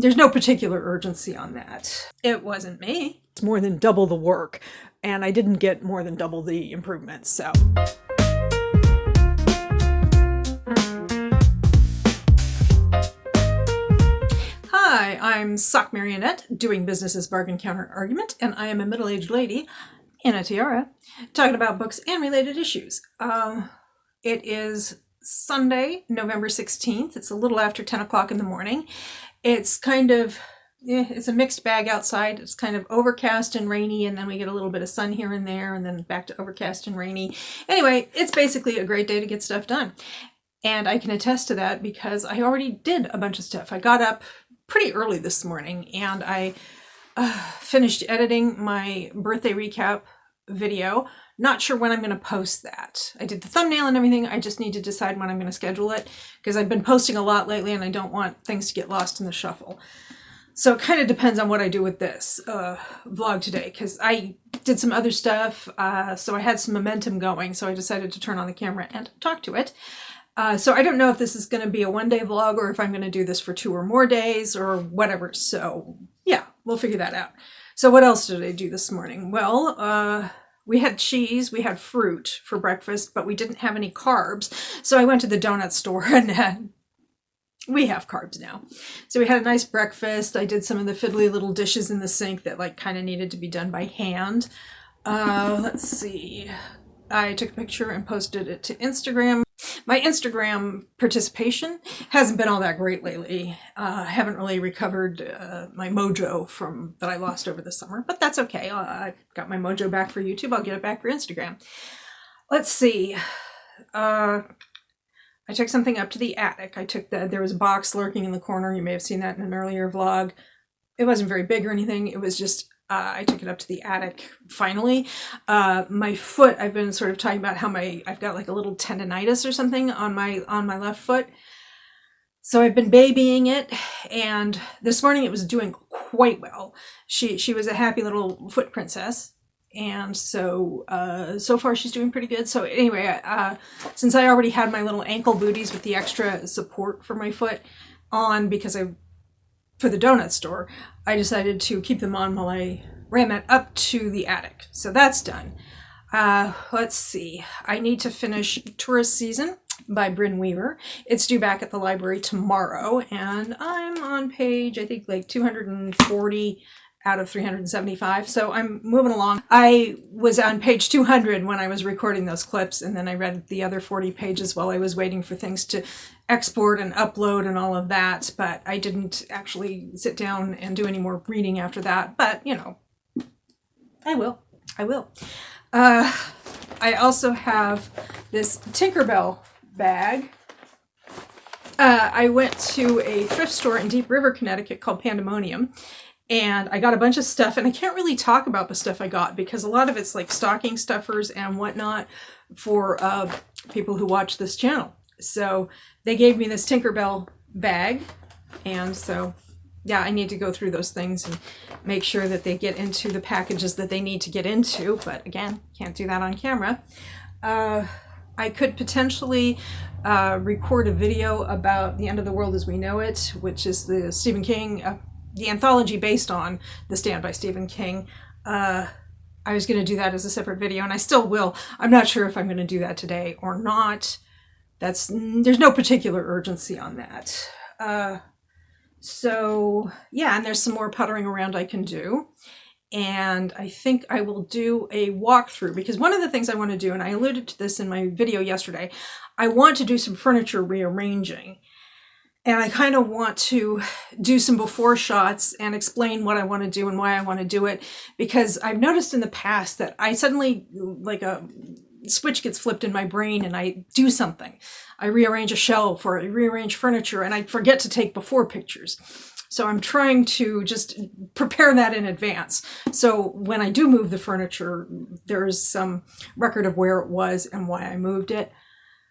There's no particular urgency on that. It wasn't me. It's more than double the work, and I didn't get more than double the improvements, so. Hi, I'm Sock Marionette, doing business as bargain counter argument, and I am a middle-aged lady in a tiara talking about books and related issues. It is Sunday, November 16th. It's a little after 10 o'clock in the morning. It's kind of, it's a mixed bag outside. It's kind of overcast and rainy, and then we get a little bit of sun here and there, and then back to overcast and rainy. Anyway, it's basically a great day to get stuff done. And I can attest to that because I already did a bunch of stuff. I got up pretty early this morning, and I finished editing my birthday recap video. Not sure when I'm going to post that. I did the thumbnail and everything. I just need to decide when I'm going to schedule it because I've been posting a lot lately and I don't want things to get lost in the shuffle. So it kind of depends on what I do with this vlog today, because I did some other stuff, so I had some momentum going, so I decided to turn on the camera and talk to it. So I don't know if this is going to be a one-day vlog or if I'm going to do this for 2 or more days or whatever. So yeah, we'll figure that out. So what else did I do this morning? Well, we had cheese, we had fruit for breakfast, but we didn't have any carbs. So I went to the donut store and we have carbs now. So we had a nice breakfast. I did some of the fiddly little dishes in the sink that like kind of needed to be done by hand. Let's see. I took a picture and posted it to Instagram. My Instagram participation hasn't been all that great lately. I haven't really recovered my mojo from that I lost over the summer, but that's okay. I got my mojo back for YouTube. I'll get it back for Instagram. Let's see. I took something up to the attic. There was a box lurking in the corner. You may have seen that in an earlier vlog. It wasn't very big or anything. It was just I took it up to the attic finally. My foot, I've been sort of talking about how I've got like a little tendonitis or something on my left foot. So I've been babying it, and this morning it was doing quite well. She was a happy little foot princess. And so far she's doing pretty good. So anyway, since I already had my little ankle booties with the extra support for my foot on for the donut store, I decided to keep them on while I ran that up to the attic. So that's done. Let's see. I need to finish Tourist Season by Bryn Weaver. It's due back at the library tomorrow, and I'm on page, I think, like 240 out of 375, so I'm moving along. I was on page 200 when I was recording those clips, and then I read the other 40 pages while I was waiting for things to export and upload and all of that, but I didn't actually sit down and do any more reading after that, but, you know, I will. I also have this Tinkerbell bag. I went to a thrift store in Deep River, Connecticut called Pandemonium, and I got a bunch of stuff, and I can't really talk about the stuff I got because a lot of it's like stocking stuffers and whatnot for people who watch this channel. So they gave me this Tinkerbell bag, and so yeah, I need to go through those things and make sure that they get into the packages that they need to get into, but again, can't do that on camera. I could potentially record a video about The End of the World as We Know It, which is the Stephen King, the anthology based on The Stand by Stephen King. I was going to do that as a separate video, and I still will. I'm not sure if I'm going to do that today or not. There's no particular urgency on that. So yeah, and there's some more puttering around I can do. And I think I will do a walkthrough, because one of the things I want to do, and I alluded to this in my video yesterday, I want to do some furniture rearranging. And I kind of want to do some before shots and explain what I want to do and why I want to do it, because I've noticed in the past that I suddenly, like a switch gets flipped in my brain and I do something. I rearrange a shelf or I rearrange furniture and I forget to take before pictures. So I'm trying to just prepare that in advance. So when I do move the furniture, there's some record of where it was and why I moved it.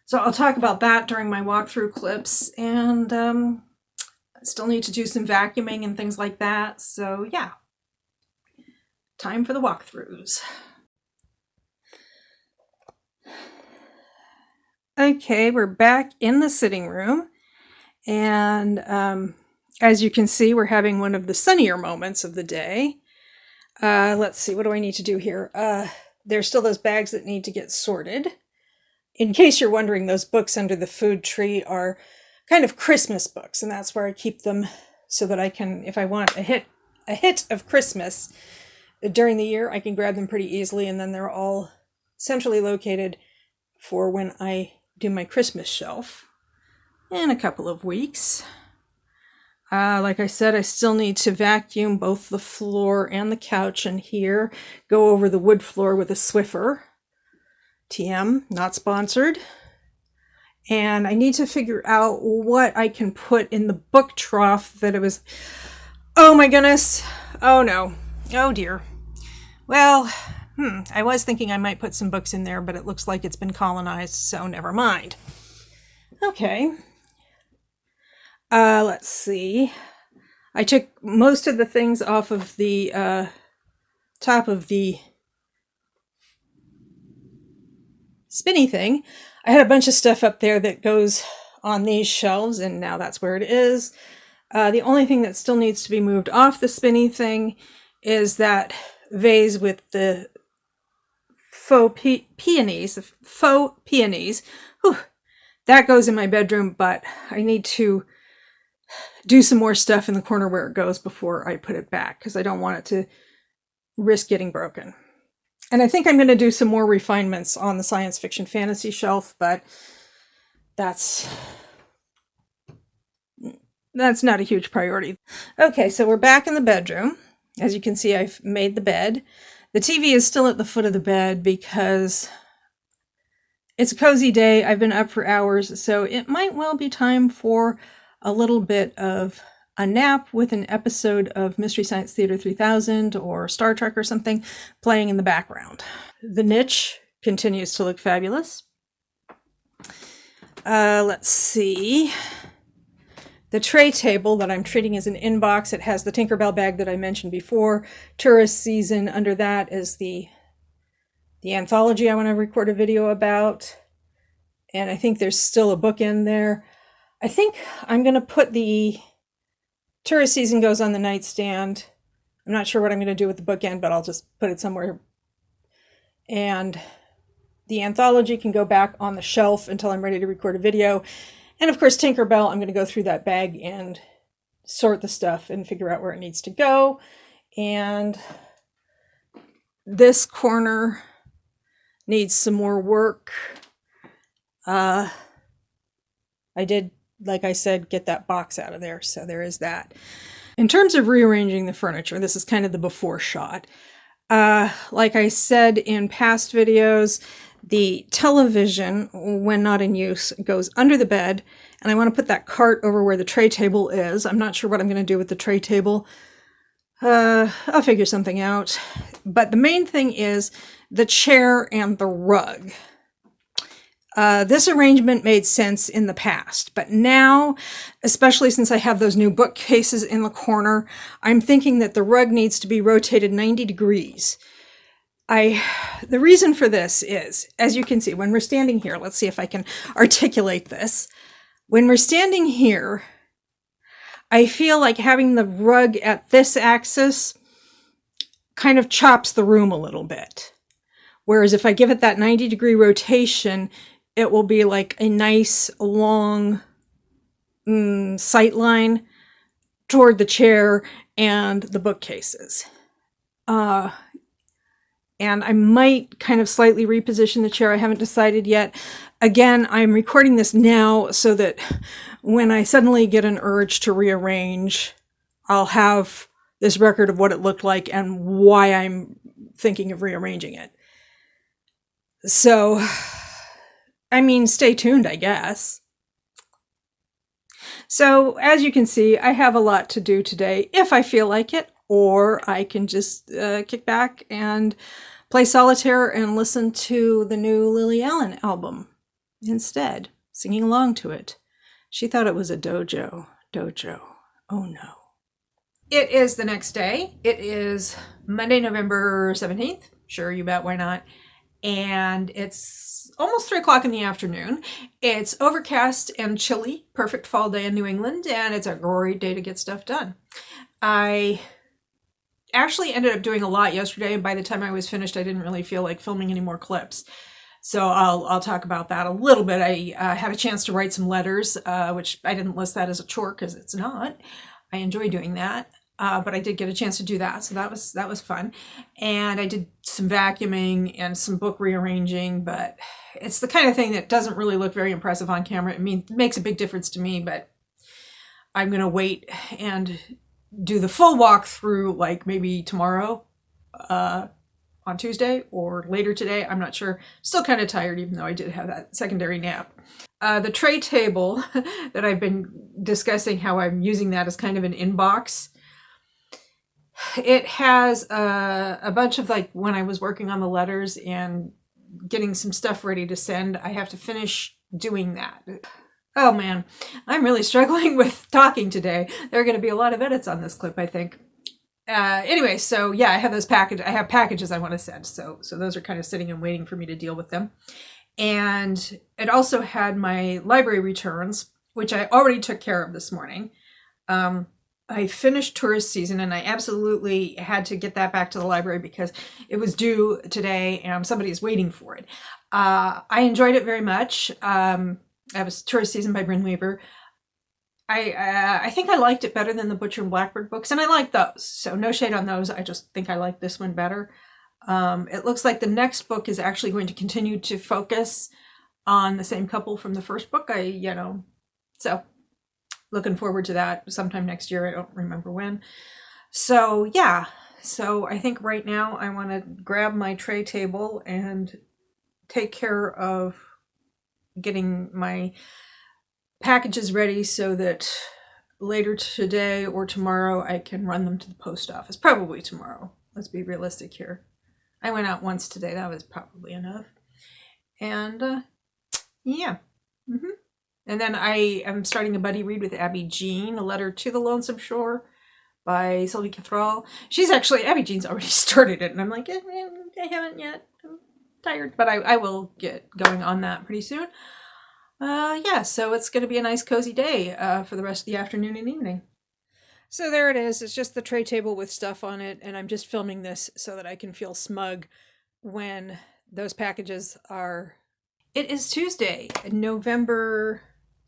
So I'll talk about that during my walkthrough clips, and I still need to do some vacuuming and things like that. So yeah, time for the walkthroughs. Okay, we're back in the sitting room, and As you can see, we're having one of the sunnier moments of the day. Let's see, what do I need to do here? There's still those bags that need to get sorted. In case you're wondering, those books under the food tree are kind of Christmas books, and that's where I keep them so that I can, if I want a hit of Christmas during the year, I can grab them pretty easily, and then they're all centrally located for when I do my Christmas shelf in a couple of weeks. Like I said, I still need to vacuum both the floor and the couch in here, go over the wood floor with a Swiffer. TM, not sponsored. And I need to figure out what I can put in the book trough that it was... Oh my goodness. Oh no. Oh dear. Well, I was thinking I might put some books in there, but it looks like it's been colonized, so never mind. Okay. Let's see. I took most of the things off of the top of the spinny thing. I had a bunch of stuff up there that goes on these shelves, and now that's where it is. The only thing that still needs to be moved off the spinny thing is that vase with the faux peonies. Whew, that goes in my bedroom, but I need to do some more stuff in the corner where it goes before I put it back, because I don't want it to risk getting broken. And I think I'm going to do some more refinements on the science fiction fantasy shelf, but that's not a huge priority. Okay, so we're back in the bedroom. As you can see, I've made the bed. The TV is still at the foot of the bed because it's a cozy day. I've been up for hours, so it might well be time for a little bit of a nap with an episode of Mystery Science Theater 3000 or Star Trek or something playing in the background. The niche continues to look fabulous. Let's see. The tray table that I'm treating as an inbox, it has the Tinkerbell bag that I mentioned before. Tourist season, under that is the anthology I want to record a video about. And I think there's still a book in there. I think I'm going to put the tourist season goes on the nightstand. I'm not sure what I'm going to do with the bookend, but I'll just put it somewhere. And the anthology can go back on the shelf until I'm ready to record a video. And of course, Tinkerbell, I'm going to go through that bag and sort the stuff and figure out where it needs to go. And this corner needs some more work. I did, like I said, get that box out of there, so there is that. In terms of rearranging the furniture, this is kind of the before shot. Like I said in past videos, the television, when not in use, goes under the bed, and I want to put that cart over where the tray table is. I'm not sure what I'm going to do with the tray table. I'll figure something out. But the main thing is the chair and the rug. This arrangement made sense in the past, but now, especially since I have those new bookcases in the corner, I'm thinking that the rug needs to be rotated 90 degrees. The reason for this is, as you can see, when we're standing here, let's see if I can articulate this. When we're standing here, I feel like having the rug at this axis kind of chops the room a little bit. Whereas if I give it that 90-degree rotation, it will be like a nice long sight line toward the chair and the bookcases. And I might kind of slightly reposition the chair. I haven't decided yet. Again, I'm recording this now so that when I suddenly get an urge to rearrange, I'll have this record of what it looked like and why I'm thinking of rearranging it. So, I mean, stay tuned, I guess. So, as you can see, I have a lot to do today, if I feel like it, or I can just kick back and play solitaire and listen to the new Lily Allen album instead, singing along to it. She thought it was a dojo. Oh no. It is the next day. It is Monday, November 17th. Sure, you bet, why not? and it's almost 3 o'clock in the afternoon. It's overcast and chilly, perfect fall day in New England, and it's a great day to get stuff done. I actually ended up doing a lot yesterday, and by the time I was finished, I didn't really feel like filming any more clips. So I'll talk about that a little bit. I had a chance to write some letters, which I didn't list that as a chore because it's not. I enjoy doing that, but I did get a chance to do that, so that was fun. And I did some vacuuming and some book rearranging, but it's the kind of thing that doesn't really look very impressive on camera. I mean, it makes a big difference to me, but I'm gonna wait and do the full walkthrough like maybe tomorrow. On Tuesday or later today. I'm not sure. Still kind of tired, even though I did have that secondary nap. The tray table that I've been discussing, how I'm using that as kind of an inbox. It has a bunch of, like, when I was working on the letters and getting some stuff ready to send, I have to finish doing that. Oh man, I'm really struggling with talking today. There are going to be a lot of edits on this clip, I think. Anyway, so yeah, I have packages I want to send. So those are kind of sitting and waiting for me to deal with them. And it also had my library returns, which I already took care of this morning. I finished tourist season and I absolutely had to get that back to the library because it was due today and somebody is waiting for it. I enjoyed it very much. That was Tourist Season by Bryn Weaver. I think I liked it better than the Butcher and Blackbird books, and I like those. So no shade on those. I just think I like this one better. It looks like the next book is actually going to continue to focus on the same couple from the first book. So looking forward to that sometime next year. I don't remember when. So yeah. So I think right now I want to grab my tray table and take care of getting my packages ready so that later today or tomorrow I can run them to the post office. Probably tomorrow. Let's be realistic here. I went out once today. That was probably enough. And yeah. And then I am starting a buddy read with Abby Jean, A Letter to the Lonesome Shore by Sylvie Cathrall. Abby Jean's already started it, and I'm like, I haven't yet. I'm tired, but I will get going on that pretty soon. Yeah, so it's going to be a nice cozy day for the rest of the afternoon and evening. So there it is. It's just the tray table with stuff on it, and I'm just filming this so that I can feel smug when those packages are... It is Tuesday, November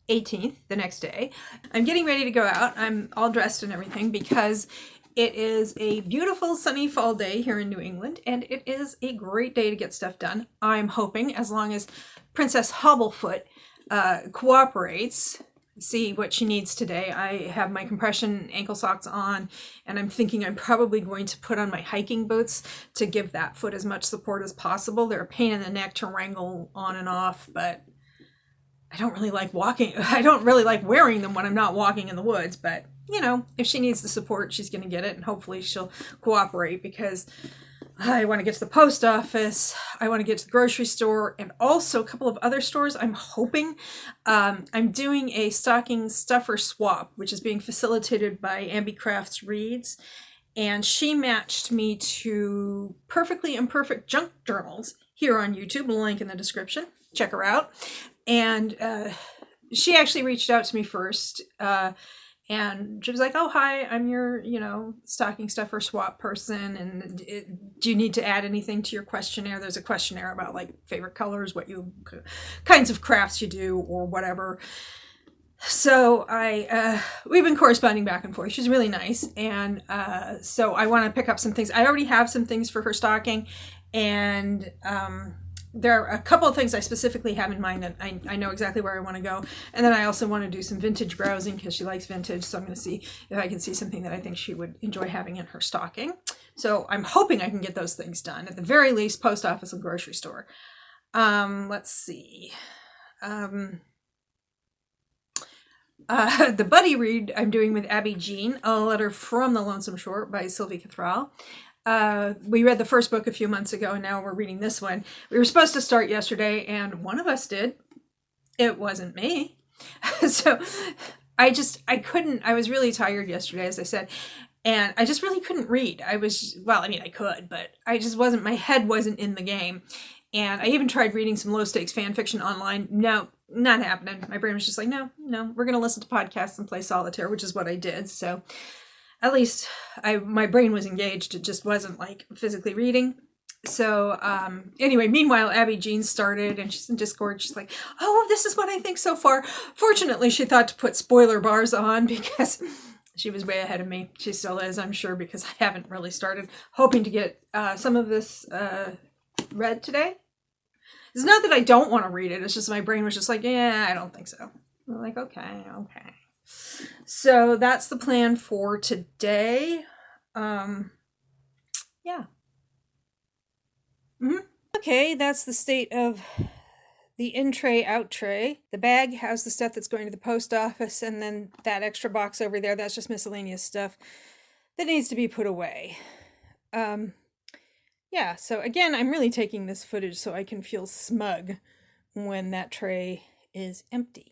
18th, the next day. I'm getting ready to go out. I'm all dressed and everything because it is a beautiful sunny fall day here in New England, and it is a great day to get stuff done. I'm hoping, as long as Princess Hobblefoot cooperates, see what she needs today. I have my compression ankle socks on, and I'm thinking I'm probably going to put on my hiking boots to give that foot as much support as possible. They're a pain in the neck to wrangle on and off, but I don't really like wearing them when I'm not walking in the woods, but if she needs the support, she's going to get it, and hopefully she'll cooperate because I want to get to the post office, I want to get to the grocery store, and also a couple of other stores. I'm hoping I'm doing a stocking stuffer swap, which is being facilitated by Ambi Crafts Reads, and she matched me to Perfectly Imperfect Junk Journals here on YouTube. Link in the description. Check her out. And she actually reached out to me first. And she was like, oh, hi, I'm your, stocking stuffer swap person. And do you need to add anything to your questionnaire? There's a questionnaire about like favorite colors, kinds of crafts you do or whatever. So we've been corresponding back and forth. She's really nice. And so I want to pick up some things. I already have some things for her stocking. And there are a couple of things I specifically have in mind that I know exactly where I want to go. And then I also want to do some vintage browsing because she likes vintage. So I'm going to see if I can see something that I think she would enjoy having in her stocking. So I'm hoping I can get those things done. At the very least, post office and grocery store. Let's see. The buddy read I'm doing with Abby Jean, A Letter from the Lonesome Shore by Sylvie Cathrall. We read the first book a few months ago, and now we're reading this one. We were supposed to start yesterday, and one of us did. It wasn't me. So I couldn't. I was really tired yesterday, as I said, and I just really couldn't read. I could, but I just wasn't, my head wasn't in the game. And I even tried reading some low stakes fan fiction online. No, not happening. My brain was just like, no, we're going to listen to podcasts and play solitaire, which is what I did. So at least my brain was engaged. It just wasn't like physically reading. So anyway, meanwhile, Abby Jean started and she's in Discord. She's like, oh, this is what I think so far. Fortunately, she thought to put spoiler bars on because she was way ahead of me. She still is, I'm sure, because I haven't really started. Hoping to get some of this read today. It's not that I don't want to read it. It's just my brain was just like, yeah, I don't think so. I'm like, okay. So that's the plan for today. Yeah. Okay, that's the state of the in tray, out tray. The bag has the stuff that's going to the post office, and then that extra box over there, that's just miscellaneous stuff that needs to be put away. Yeah, so again, I'm really taking this footage so I can feel smug when that tray is empty.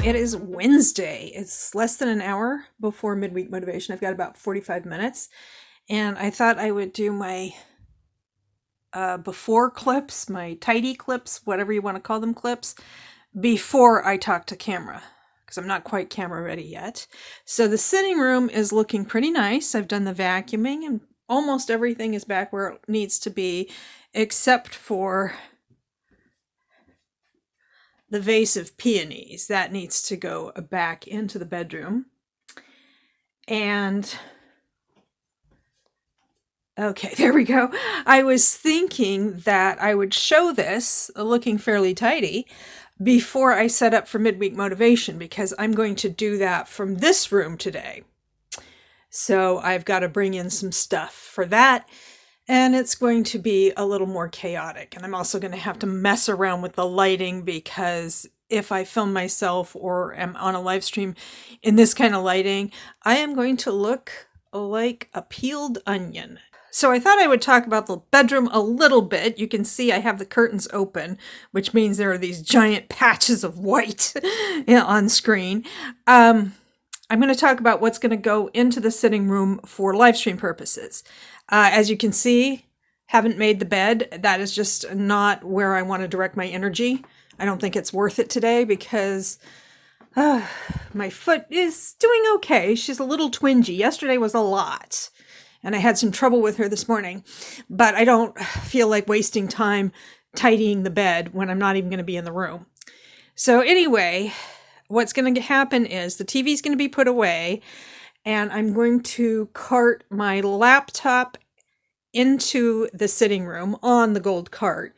It is Wednesday. It's less than an hour before midweek motivation. I've got about 45 minutes. And I thought I would do my before clips, my tidy clips, whatever you want to call them clips, before I talk to camera. Because I'm not quite camera ready yet. So the sitting room is looking pretty nice. I've done the vacuuming and almost everything is back where it needs to be, except for the vase of peonies. That needs to go back into the bedroom. And okay, there we go. I was thinking that I would show this looking fairly tidy before I set up for midweek motivation, because I'm going to do that from this room today. So I've got to bring in some stuff for that. And it's going to be a little more chaotic. And I'm also going to have to mess around with the lighting, because if I film myself or am on a live stream in this kind of lighting, I am going to look like a peeled onion. So I thought I would talk about the bedroom a little bit. You can see I have the curtains open, which means there are these giant patches of white on screen. I'm going to talk about what's going to go into the sitting room for live stream purposes. As you can see, haven't made the bed. That is just not where I want to direct my energy. I don't think it's worth it today because my foot is doing okay. She's a little twingy. Yesterday was a lot, and I had some trouble with her this morning, but I don't feel like wasting time tidying the bed when I'm not even going to be in the room. So anyway, what's going to happen is the TV is going to be put away, and I'm going to cart my laptop into the sitting room on the gold cart,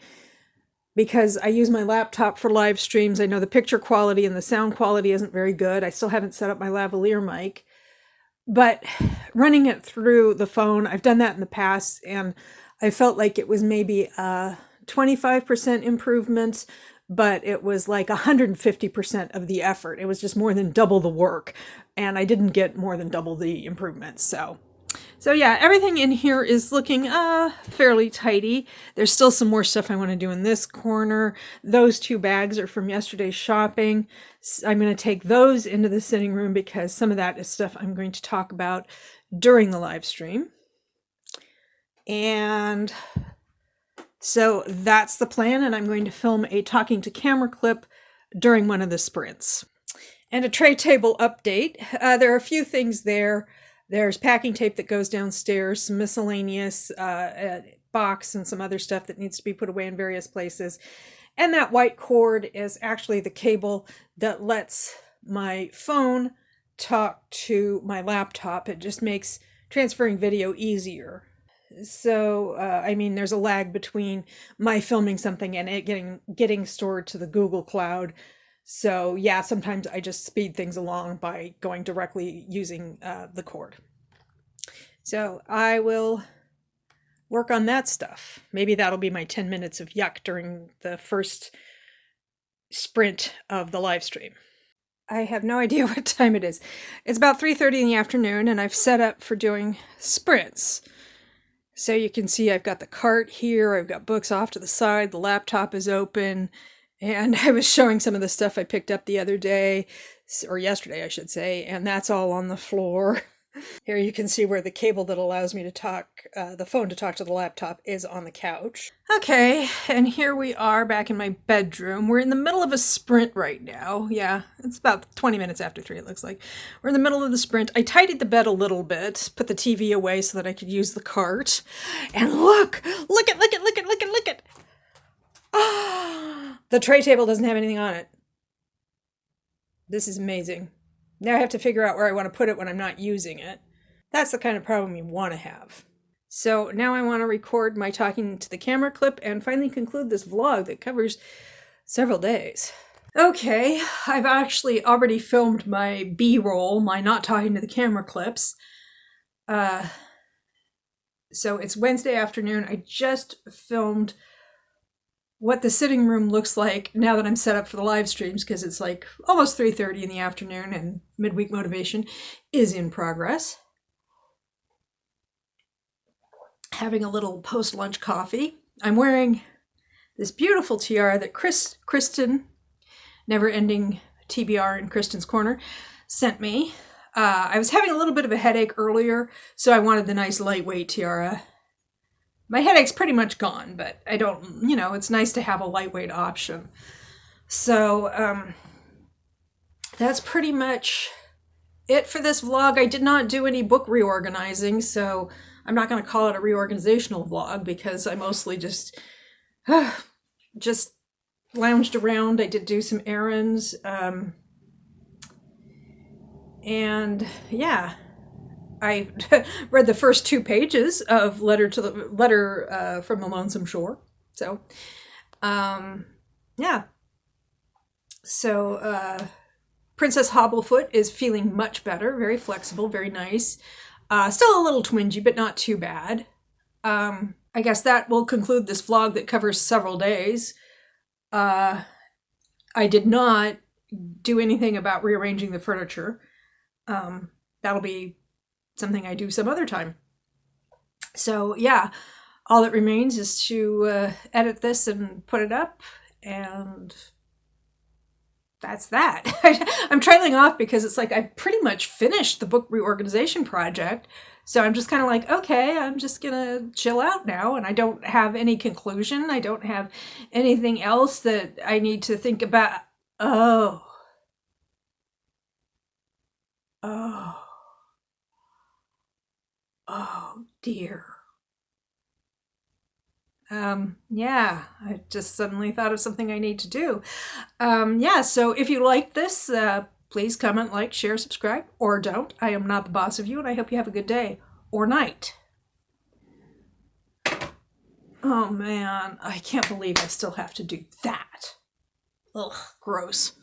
because I use my laptop for live streams. I know the picture quality and the sound quality isn't very good. I still haven't set up my lavalier mic, but running it through the phone, I've done that in the past, and I felt like it was maybe a 25% improvement, but it was like 150% of the effort. It was just more than double the work, and I didn't get more than double the improvements. So yeah, everything in here is looking fairly tidy. There's still some more stuff I want to do in this corner. Those two bags are from yesterday's shopping. I'm going to take those into the sitting room because some of that is stuff I'm going to talk about during the live stream. And so that's the plan, and I'm going to film a talking to camera clip during one of the sprints. And a tray table update. There are a few things there. There's packing tape that goes downstairs, some miscellaneous box and some other stuff that needs to be put away in various places. And that white cord is actually the cable that lets my phone talk to my laptop. It just makes transferring video easier. So, I mean, there's a lag between my filming something and it getting stored to the Google Cloud. So yeah, sometimes I just speed things along by going directly using the cord. So I will work on that stuff. Maybe that'll be my 10 minutes of yuck during the first sprint of the live stream. I have no idea what time it is. It's about 3:30 in the afternoon, and I've set up for doing sprints. So you can see I've got the cart here, I've got books off to the side, the laptop is open, and I was showing some of the stuff I picked up the other day, or yesterday I should say, and that's all on the floor. Here you can see where the cable that allows me to talk, the phone to talk to the laptop, is on the couch. Okay, and here we are back in my bedroom. We're in the middle of a sprint right now. Yeah, it's about 20 minutes after 3, it looks like. We're in the middle of the sprint. I tidied the bed a little bit, put the TV away so that I could use the cart. And look it. Ah, the tray table doesn't have anything on it. This is amazing. Now I have to figure out where I want to put it when I'm not using it. That's the kind of problem you want to have. So now I want to record my talking to the camera clip and finally conclude this vlog that covers several days. Okay, I've actually already filmed my B-roll, my not talking to the camera clips. So it's Wednesday afternoon. I just filmed what the sitting room looks like now that I'm set up for the live streams, because it's like almost 3:30 in the afternoon and midweek motivation is in progress. Having a little post-lunch coffee. I'm wearing this beautiful tiara that Kristen, never-ending TBR in Kristen's Corner, sent me. I was having a little bit of a headache earlier, so I wanted the nice lightweight tiara. My headache's pretty much gone, but I don't, it's nice to have a lightweight option. So that's pretty much it for this vlog. I did not do any book reorganizing, so I'm not going to call it a reorganizational vlog because I mostly just lounged around. I did do some errands. And yeah. I read the first 2 pages of letter from the Lonesome Shore. So, yeah. So, Princess Hobblefoot is feeling much better, very flexible, very nice. Still a little twingy, but not too bad. I guess that will conclude this vlog that covers several days. I did not do anything about rearranging the furniture. That'll be something I do some other time. So yeah, all that remains is to edit this and put it up, and that's that. I'm trailing off because it's like I pretty much finished the book reorganization project, so I'm just kind of like, okay, I'm just gonna chill out now, and I don't have any conclusion. I don't have anything else that I need to think about. Oh dear. Yeah, I just suddenly thought of something I need to do. Yeah, so if you like this, please comment, like, share, subscribe, or don't. I am not the boss of you, and I hope you have a good day or night. Oh man, I can't believe I still have to do that. Ugh, gross.